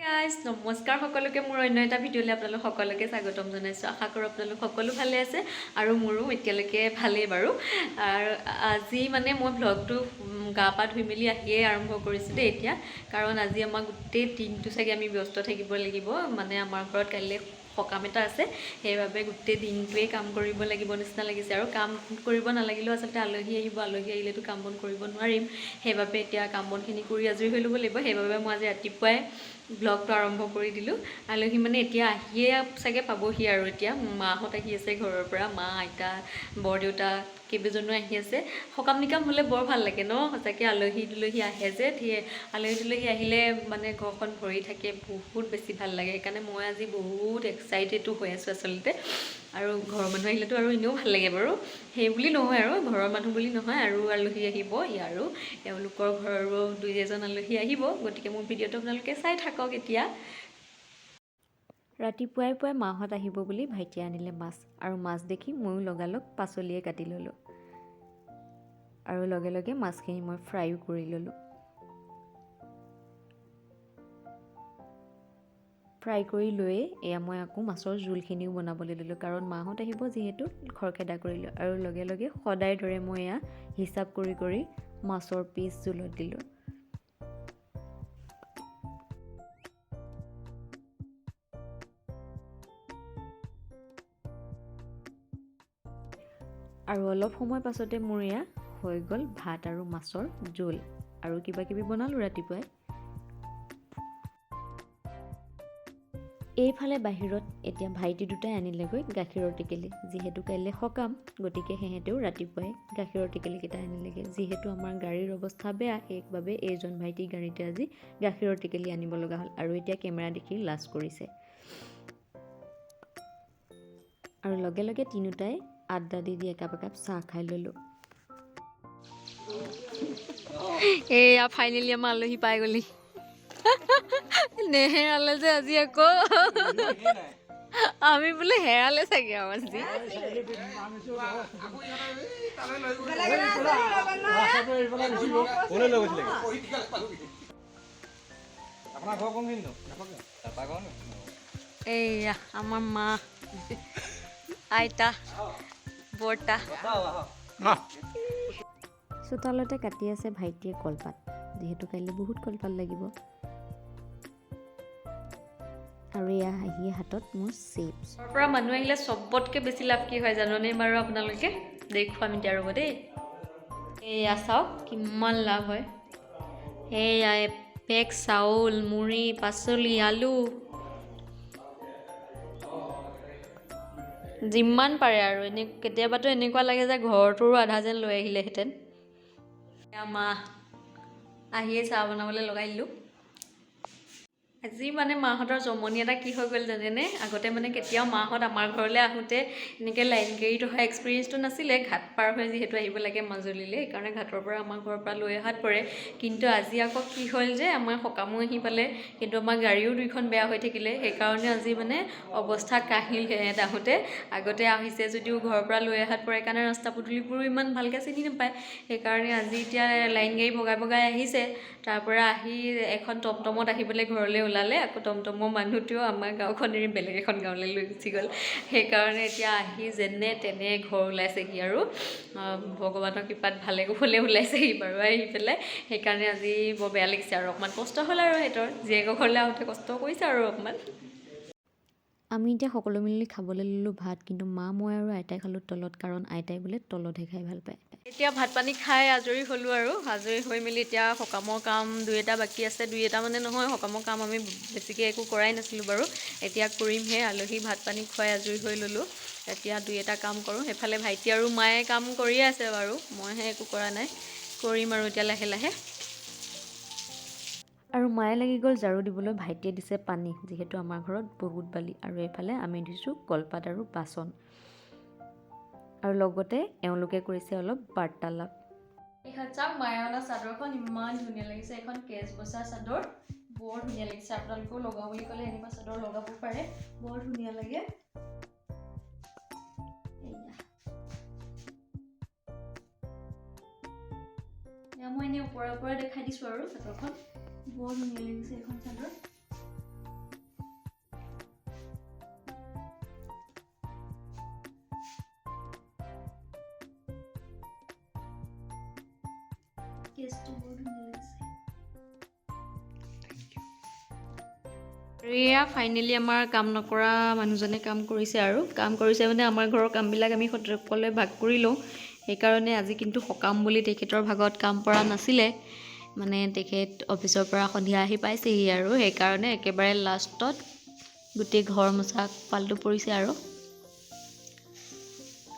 Guys নমস্কাৰ সকলোকে মোৰ অন্য এটা ভিডিঅ'লৈ আপোনালোক সকলোকে স্বাগতম জনাইছোঁ আশা কৰোঁ আপোনালোক সকলো ভালে আছে আৰু মোৰো এতিয়ালৈকে ভালেই বাৰু আৰু আজি মানে মই ভ্লগটো গা পা ধুই মেলি আহিয়ে আৰম্ভ কৰিছোঁ দেই এতিয়া কাৰণ আজি আমাৰ গোটেই দিনটো চাগে আমি ব্যস্ত থাকিব লাগিব মানে আমাৰ ঘৰত কাইলৈ সকাম এটা আছে সেইবাবে গোটেই দিনটোৱে কাম কৰিব লাগিব নিচিনা লাগিছে আৰু কাম কৰিব নালাগিলেও আচলতে আলহী আহিব আলহী আহিলেতো কাম বন কৰিব নোৱাৰিম সেইবাবে এতিয়া কাম বনখিনি কৰি আজৰি হৈ ল'ব লাগিব সেইবাবে মই আজি ৰাতিপুৱাই ব্লগটো আৰম্ভ কৰি দিলোঁ আলহী মানে এতিয়া আহিয়ে চাগে পাবহি আৰু এতিয়া মাহঁত আহি আছে ঘৰৰ পৰা মা আইতা বৰদেউতা কেইবাজনো আহি আছে সকাম নিকাম হ'লে বৰ ভাল লাগে ন সঁচাকৈ আলহী দুলহী আহে যে আলহী দুলহী আহিলে মানে ঘৰখন ভৰি থাকে বহুত বেছি ভাল লাগে সেইকাৰণে মই আজি বহুত এক্সাইটেডো হৈ আছোঁ আচলতে আৰু ঘৰৰ মানুহ আহিলেতো আৰু এনেও ভাল লাগে বাৰু সেই বুলি নহয় আৰু ঘৰৰ মানুহ বুলি নহয় আৰু আলহী আহিব ইয়াৰো তেওঁলোকৰ ঘৰৰো দুই এজন আলহী আহিব গতিকে মোৰ ভিডিঅ'টো আপোনালোকে চাই থাকক এতিয়া ৰাতিপুৱাই পুৱাই মাহঁত আহিব বুলি ভাইটিয়ে আনিলে মাছ আৰু মাছ দেখি ময়ো লগালগ পাচলিয়ে কাটি ল'লোঁ আৰু লগে লগে মাছখিনি মই ফ্ৰাইও কৰি ল'লোঁ ফ্ৰাই কৰি লৈয়ে এয়া মই আকৌ মাছৰ জোলখিনিও বনাবলৈ ল'লোঁ কাৰণ মাহঁত আহিব যিহেতু খৰখেদা কৰিলোঁ আৰু লগে লগে সদায় দৰে মই এয়া হিচাপ কৰি কৰি মাছৰ পিচ জোলত দিলোঁ আৰু অলপ সময় পাছতে মোৰ এয়া হৈ গ'ল ভাত আৰু মাছৰ জোল আৰু কিবা কিবি বনালোঁ ৰাতিপুৱাই এইফালে বাহিৰত এতিয়া ভাইটি দুটাই আনিলেগৈ গাখীৰৰ টেকেলি যিহেতু কাইলৈ সকাম গতিকে সিহঁতেও ৰাতিপুৱাই গাখীৰৰ টেকেলিকেইটা আনিলেগৈ যিহেতু আমাৰ গাড়ীৰ অৱস্থা বেয়া সেইবাবে এইজন ভাইটি গাড়ীতে আজি গাখীৰৰ টেকেলি আনিব লগা হ'ল আৰু এতিয়া কেমেৰা দেখি লাজ কৰিছে আৰু লগে লগে তিনিওটাই আড্ডা দি একাপ একাপ চাহ খাই ল'লোঁ এয়া ফাইনেলি আমাৰ আলহী পাই গ'লি নেহেৰালে যে আজি আকৌ আমি বোলে হেৰালে চাগে আৰু আজি এয়া আমাৰ মা আইতা বৰ্তা চোতালতে কাটি আছে ভাইটিয়ে কলপাত যিহেতু কাইলৈ বহুত কলপাত লাগিব আৰু এয়া আহিয়ে হাতত মোৰ চিপছ পৰা মানুহ আহিলে চবতকৈ বেছি লাভ কি হয় জাননে বাৰু আপোনালোকে দেখুৱাম এতিয়া ৰ'ব দেই এয়া চাওক কিমান লাভ হয় এয়া এপেক চাউল মুড়ি পাচলি আলু যিমান পাৰে আৰু কেতিয়াবাতো এনেকুৱা লাগে যে ঘৰটোৰো আধা যেন লৈ আহিলেহেঁতেন মা আহিয়ে চাহ বনাবলৈ লগাই দিলোঁ আজি মানে মাহঁতৰ জমনি এটা কি হৈ গ'ল জানেনে আগতে মানে কেতিয়াও মাহঁত আমাৰ ঘৰলৈ আহোঁতে এনেকৈ লাইন গাড়ীত অহা এক্সপিৰিয়েঞ্চটো নাছিলে ঘাট পাৰ হৈ যিহেতু আহিব লাগে মাজুলীলৈ সেইকাৰণে ঘাটৰ পৰা আমাৰ ঘৰৰ পৰা লৈ অহাত পৰে কিন্তু আজি আকৌ কি হ'ল যে আমাৰ সকামো আহি পালে কিন্তু আমাৰ গাড়ীও দুইখন বেয়া হৈ থাকিলে সেইকাৰণে আজি মানে অৱস্থা কাহিল সেহেঁত আহোঁতে আগতে আহিছে যদিও ঘৰৰ পৰা লৈ অহাত পৰে কাৰণে ৰাস্তা পদূলিবোৰো ইমান ভালকৈ চিনি নাপায় সেইকাৰণে আজি এতিয়া লাইন গাড়ী বগাই বগাই আহিছে তাৰ পৰা আহি এখন টমটমত আহিবলৈ ঘৰলৈ ওলালে আকৌ টমটমৰ মানুহটোও আমাৰ গাঁওখন এৰি বেলেগ এখন গাঁৱলৈ লৈ গুচি গ'ল সেইকাৰণে এতিয়া আহি যেনে তেনে ঘৰ ওলাইছেহি আৰু ভগৱানৰ কৃপাত ভালে কুশলে ওলাইছেহি বাৰু আহি পেলাই সেইকাৰণে আজি বৰ বেয়া লাগিছে আৰু অকণমান কষ্ট হ'ল আৰু সিহঁতৰ জীয়েকৰ ঘৰলৈ আহোঁতে কষ্ট কৰিছে আৰু অকণমান আমি এতিয়া সকলো মিলি খাবলৈ ল'লোঁ ভাত কিন্তু মা মই আৰু আইতাই খালোঁ তলত কাৰণ আইতাই বোলে তলতহে খাই ভাল পায় এতিয়া ভাত পানী খাই আজৰি হ'লোঁ আৰু আজৰি হৈ মেলি এতিয়া সকামৰ কাম দুই এটা বাকী আছে দুই এটা মানে নহয় সকামৰ কাম আমি বেছিকৈ একো কৰাই নাছিলোঁ বাৰু এতিয়া কৰিমহে আলহী ভাত পানী খুৱাই আজৰি হৈ ল'লোঁ এতিয়া দুই এটা কাম কৰোঁ সেইফালে ভাইটি আৰু মায়ে কাম কৰিয়ে আছে বাৰু মইহে একো কৰা নাই কৰিম আৰু এতিয়া লাহে লাহে আৰু মায়ে লাগি গ'ল ঝাৰু দিবলৈ ভাইটিয়ে দিছে পানী যিহেতু আমাৰ ঘৰত বহুত বালি আৰু এইফালে আমি দিছোঁ কলপাত আৰু বাচন আৰু লগতে এওঁলোকে কৰিছে অলপ বাৰ্তালাপ চাওক মায়ে অনা চাদৰখন ইমান ধুনীয়া লাগিছে এখন কেচ বচা চাদৰ বৰ ধুনীয়া লাগিছে আপোনালোকেও লগাওঁ বুলি ক'লে এনেকুৱা চাদৰ লগাব পাৰে বৰ ধুনীয়া লাগে মই এনেই ওপৰে ওপৰে দেখাই দিছোঁ আৰু চাদৰখন বৰ ধুনীয়া লাগিছে এখন চাদৰ। কেছটো বৰ ধুনীয়া লাগিছে। এয়া ফাইনেলি আমাৰ কাম নকৰা মানুহজনে কাম কৰিছে আৰু কাম কৰিছে মানে আমাৰ ঘৰৰ কামবিলাক আমি সকলোৱে ভাগ কৰি লওঁ। সেইকাৰণে আজি কিন্তু সকাম বুলি তেখেতৰ ভাগত কাম পৰা নাছিলে, মানে তেখেত অফিচৰ পৰা সন্ধিয়া আহি পাইছেহি আৰু সেইকাৰণে একেবাৰে লাষ্টত গোটেই ঘৰ মোচা পালটো পৰিছে আৰু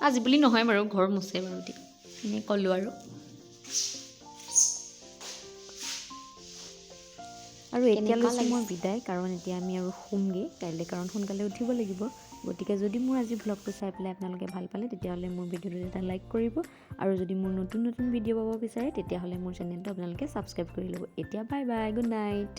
আজি বুলি নহয় বাৰু, ঘৰ মোচে বাৰু দেই, এনেই ক'লোঁ আৰু এতিয়া লৈছোঁ মই বিদায়, কাৰণ এতিয়া আমি আৰু শুমগৈ কাইলৈ, কাৰণ সোনকালে উঠিব লাগিব। গতিকে যদি মোৰ আজি ভ্লগটো চাই পেলাই আপোনালোকে ভাল পালে তেতিয়াহ'লে মোৰ ভিডিঅ'টোত এটা লাইক কৰিব, আৰু যদি মোৰ নতুন নতুন ভিডিঅ' পাব বিচাৰে তেতিয়াহ'লে মোৰ চেনেলটো আপোনালোকে ছাবস্ক্ৰাইব কৰি ল'ব। এতিয়া বাই বাই, গুড নাইট।